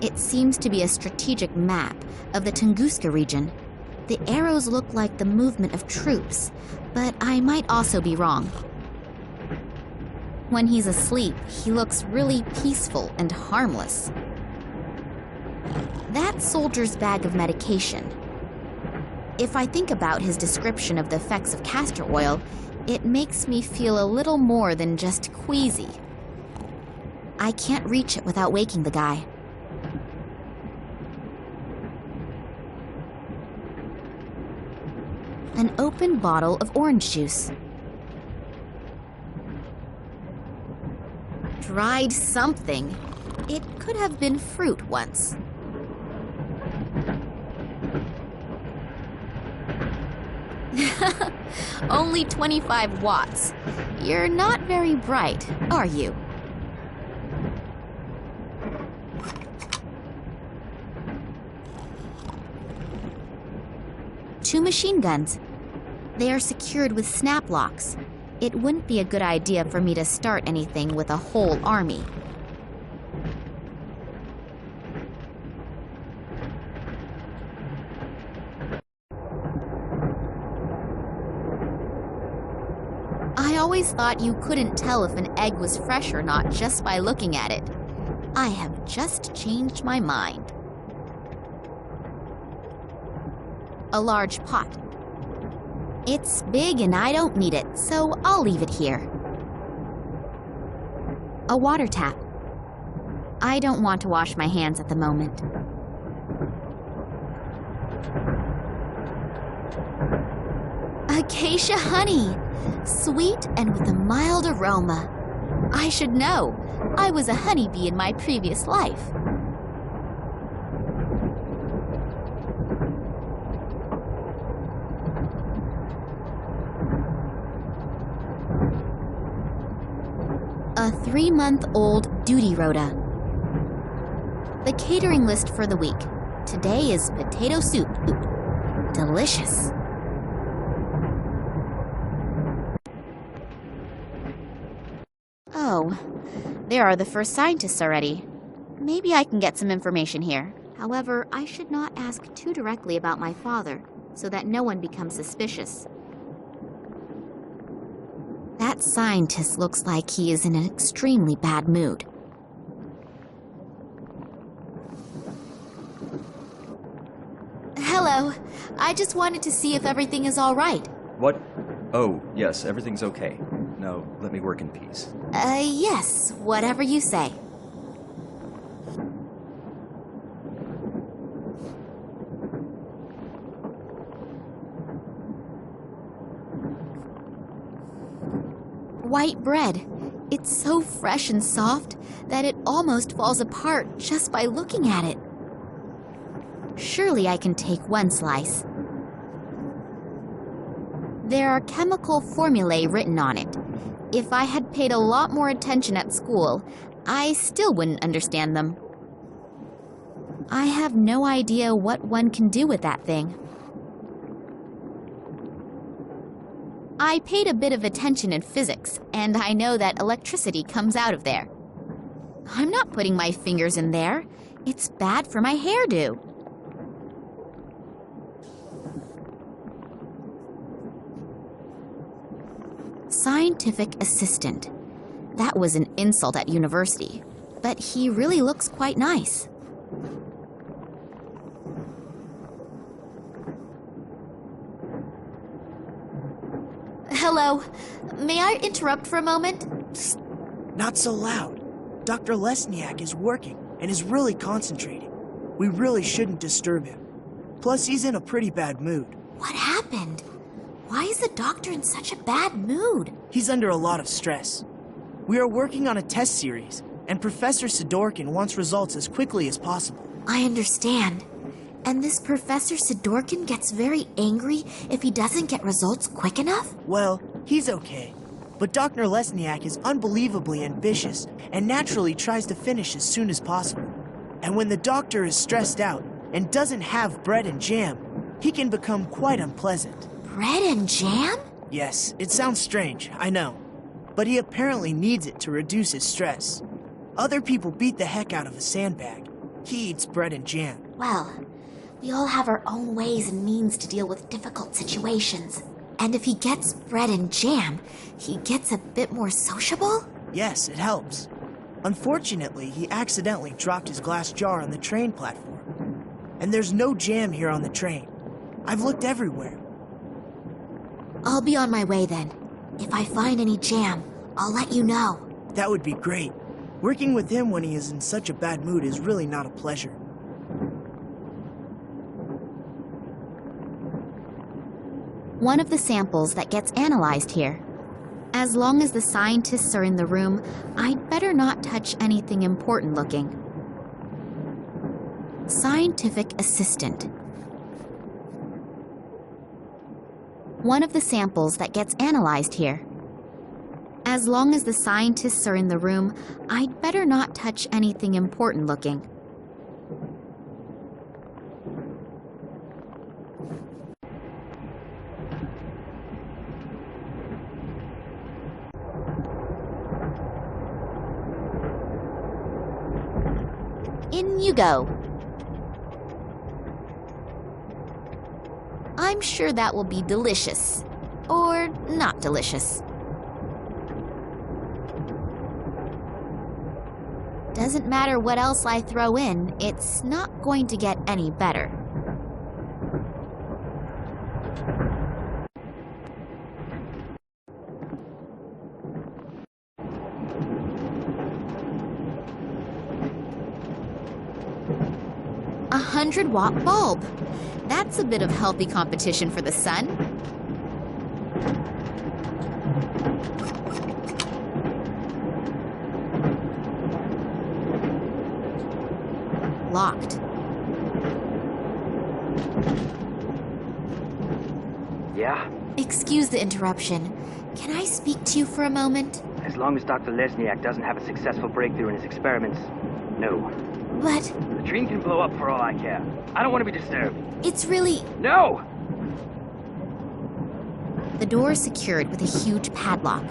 It seems to be a strategic map of the Tunguska region. The arrows look like the movement of troops, but I might also be wrong. When he's asleep, he looks really peaceful and harmless. That soldier's bag of medication. If I think about his description of the effects of castor oil, it makes me feel a little more than just queasy. I can't reach it without waking the guy. An open bottle of orange juice. Dried something. It could have been fruit once. Only 25 watts. You're not very bright, are you? Two machine guns. They are secured with snap locks. It wouldn't be a good idea for me to start anything with a whole army. I always thought you couldn't tell if an egg was fresh or not just by looking at it. I have just changed my mind. A large pot. It's big and I don't need it, so I'll leave it here. A water tap. I don't want to wash my hands at the moment. Acacia honey! Sweet and with a mild aroma. I should know. I was a honeybee in my previous life. A 3-month-old duty rota. The catering list for the week. Today is potato soup. Delicious. Oh, there are the first scientists already. Maybe I can get some information here. However, I should not ask too directly about my father, so that no one becomes suspicious. That scientist looks like he is in an extremely bad mood. Hello. I just wanted to see if everything is all right. What? Oh, yes, everything's okay. Now, let me work in peace. Yes, whatever you say. White bread. It's so fresh and soft that it almost falls apart just by looking at it. Surely I can take one slice. There are chemical formulae written on it. If I had paid a lot more attention at school, I still wouldn't understand them. I have no idea what one can do with that thing. I paid a bit of attention in physics, and I know that electricity comes out of there. I'm not putting my fingers in there. It's bad for my hairdo. Scientific assistant. That was an insult at university, but he really looks quite nice. Hello. May I interrupt for a moment? Psst. Not so loud. Dr. Lesniak is working and is really concentrating. We really shouldn't disturb him. Plus, he's in a pretty bad mood. What happened? Why is the doctor in such a bad mood? He's under a lot of stress. We are working on a test series, and Professor Sidorkin wants results as quickly as possible. I understand. And this Professor Sidorkin gets very angry if he doesn't get results quick enough? Well, he's okay. But Dr. Lesniak is unbelievably ambitious and naturally tries to finish as soon as possible. And when the doctor is stressed out and doesn't have bread and jam, he can become quite unpleasant. Bread and jam? Yes, it sounds strange, I know. But he apparently needs it to reduce his stress. Other people beat the heck out of a sandbag. he eats bread and jam. Well, we all have our own ways and means to deal with difficult situations. And if he gets bread and jam, he gets a bit more sociable? Yes, it helps. Unfortunately, he accidentally dropped his glass jar on the train platform. And there's no jam here on the train. I've looked everywhere. I'll be on my way then. If I find any jam, I'll let you know. That would be great. Working with him when he is in such a bad mood is really not a pleasure. One of the samples that gets analyzed here. As long as the scientists are in the room, I'd better not touch anything important looking. Scientific assistant. One of the samples that gets analyzed here. As long as the scientists are in the room, I'd better not touch anything important looking. In you go. I'm sure that will be delicious. Or not delicious. Doesn't matter what else I throw in, it's not going to get any better. A 100-watt bulb. That's a bit of healthy competition for the sun. Locked. Yeah? Excuse the interruption. Can I speak to you for a moment? As long as Dr. Lesniak doesn't have a successful breakthrough in his experiments, no. But The train can blow up for all I care. I don't want to be disturbed. it's really... No! The door is secured with a huge padlock.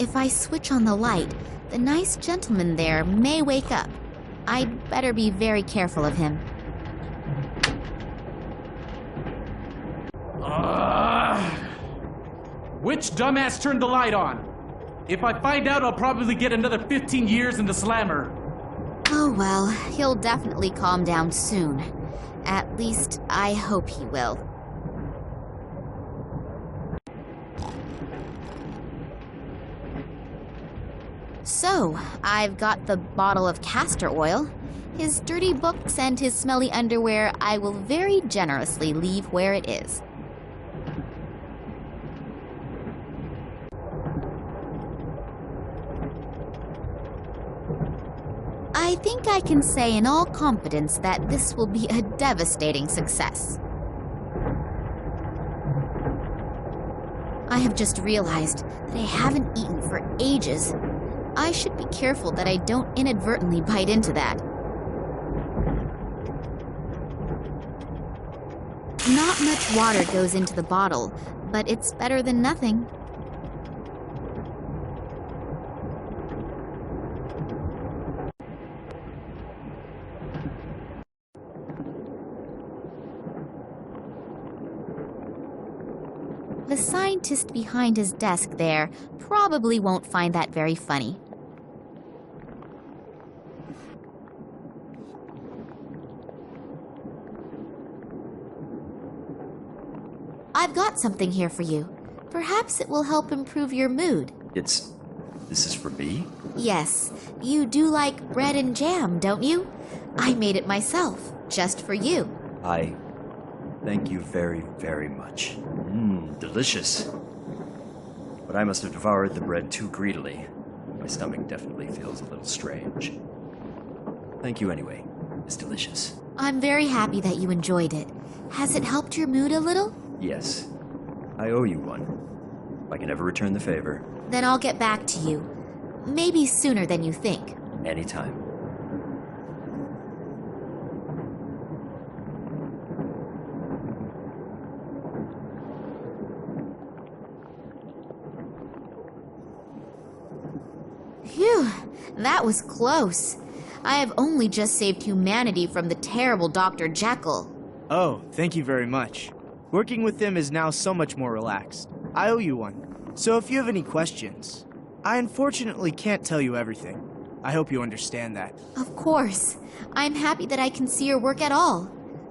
If I switch on the light, the nice gentleman there may wake up. I'd better be very careful of him. Which dumbass turned the light on? If I find out, I'll probably get another 15 years in the slammer. Oh well, he'll definitely calm down soon. At least, I hope he will. So, I've got the bottle of castor oil. His dirty books and his smelly underwear I will very generously leave where it is. I think I can say in all confidence that this will be a devastating success. I have just realized that I haven't eaten for ages. I should be careful that I don't inadvertently bite into that. Not much water goes into the bottle, but it's better than nothing. The scientist behind his desk there probably won't find that very funny. I've got something here for you. Perhaps it will help improve your mood. This is for me? Yes, you do like bread and jam, don't you? I made it myself, just for you. Thank you very, very much. Delicious. But I must have devoured the bread too greedily. My stomach definitely feels a little strange. Thank you anyway. It's delicious. I'm very happy that you enjoyed it. Has it helped your mood a little? Yes. I owe you one. I can ever return the favor. Then I'll get back to you. Maybe sooner than you think. Anytime. Phew, that was close. I have only just saved humanity from the terrible Dr. Jekyll. Oh, thank you very much. Working with him is now so much more relaxed. I owe you one. So if you have any questions, I unfortunately can't tell you everything. I hope you understand that. Of course. I'm happy that I can see your work at all.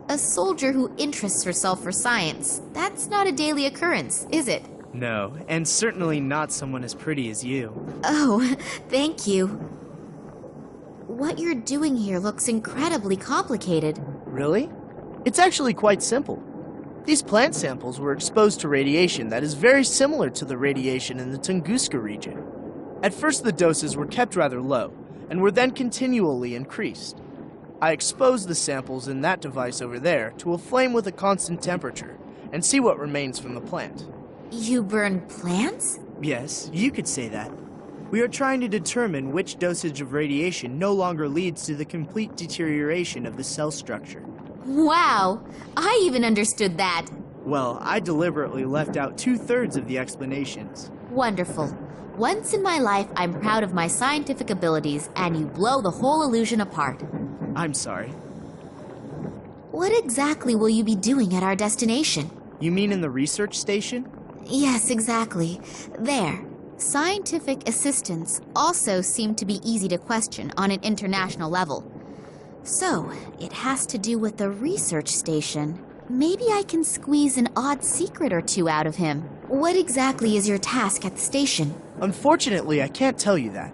A soldier who interests herself for science. That's not a daily occurrence, is it? No, and certainly not someone as pretty as you. Oh, thank you. What you're doing here looks incredibly complicated. Really? It's actually quite simple. These plant samples were exposed to radiation that is very similar to the radiation in the Tunguska region. At first the doses were kept rather low, and were then continually increased. I exposed the samples in that device over there to a flame with a constant temperature, and see what remains from the plant. You burn plants? Yes, you could say that. We are trying to determine which dosage of radiation no longer leads to the complete deterioration of the cell structure. Wow, I even understood that. Well, I deliberately left out 2/3 of the explanations. Wonderful. Once in my life, I'm proud of my scientific abilities, and you blow the whole illusion apart. I'm sorry. What exactly will you be doing at our destination? You mean in the research station? Yes, exactly. There. Scientific assistants also seem to be easy to question on an international level. So, it has to do with the research station. Maybe I can squeeze an odd secret or two out of him. What exactly is your task at the station? Unfortunately, I can't tell you that.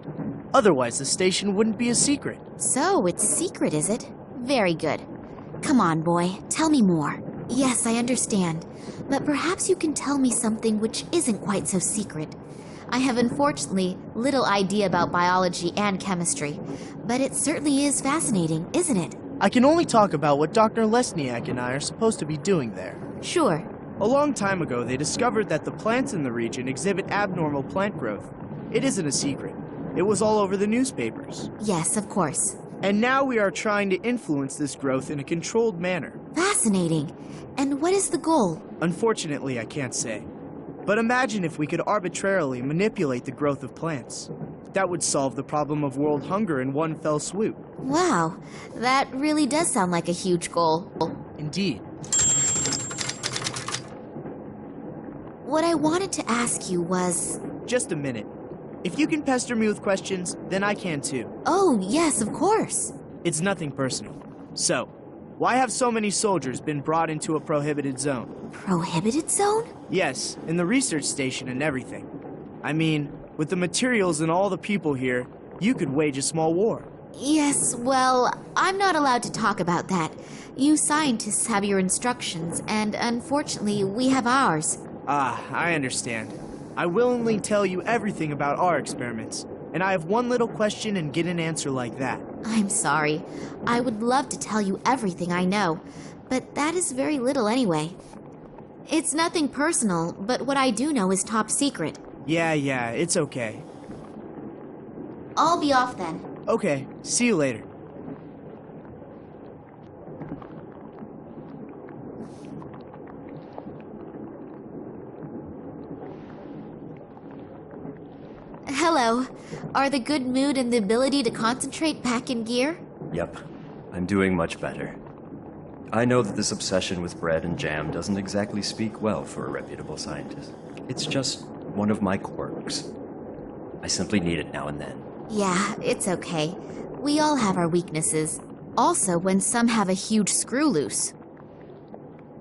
Otherwise, the station wouldn't be a secret. So, it's secret, is it? Very good. Come on, boy, tell me more. Yes, I understand. But perhaps you can tell me something which isn't quite so secret. I have unfortunately little idea about biology and chemistry, but it certainly is fascinating, isn't it? I can only talk about what Dr. Lesniak and I are supposed to be doing there. Sure. A long time ago, they discovered that the plants in the region exhibit abnormal plant growth. It isn't a secret. It was all over the newspapers. Yes, of course. And now we are trying to influence this growth in a controlled manner. Fascinating. And what is the goal? Unfortunately, I can't say. But imagine if we could arbitrarily manipulate the growth of plants. That would solve the problem of world hunger in one fell swoop. Wow, that really does sound like a huge goal. Indeed. What I wanted to ask you was... Just a minute. If you can pester me with questions, then I can too. Oh, yes, of course. It's nothing personal. So, why have so many soldiers been brought into a prohibited zone? Prohibited zone? Yes, in the research station and everything. I mean, with the materials and all the people here, you could wage a small war. Yes, well, I'm not allowed to talk about that. You scientists have your instructions, and unfortunately, we have ours. Ah, I understand. I willingly tell you everything about our experiments, and I have one little question and get an answer like that. I'm sorry. I would love to tell you everything I know, but that is very little anyway. It's nothing personal, but what I do know is top secret. Yeah, it's okay. I'll be off then. Okay, see you later. Hello. Are the good mood and the ability to concentrate back in gear? Yep, I'm doing much better. I know that this obsession with bread and jam doesn't exactly speak well for a reputable scientist. It's just one of my quirks. I simply need it now and then. Yeah, it's okay. We all have our weaknesses. Also, when some have a huge screw loose.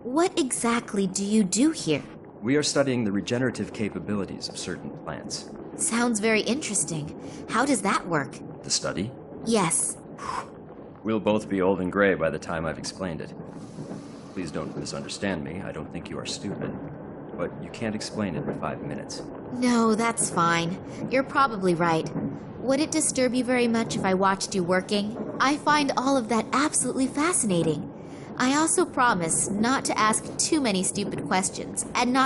What exactly do you do here? We are studying the regenerative capabilities of certain plants. Sounds very interesting. How does that work? The study? Yes. We'll both be old and gray by the time I've explained it. Please don't misunderstand me. I don't think you are stupid. But you can't explain it in 5 minutes. No, that's fine. You're probably right. Would it disturb you very much if I watched you working? I find all of that absolutely fascinating. I also promise not to ask too many stupid questions and not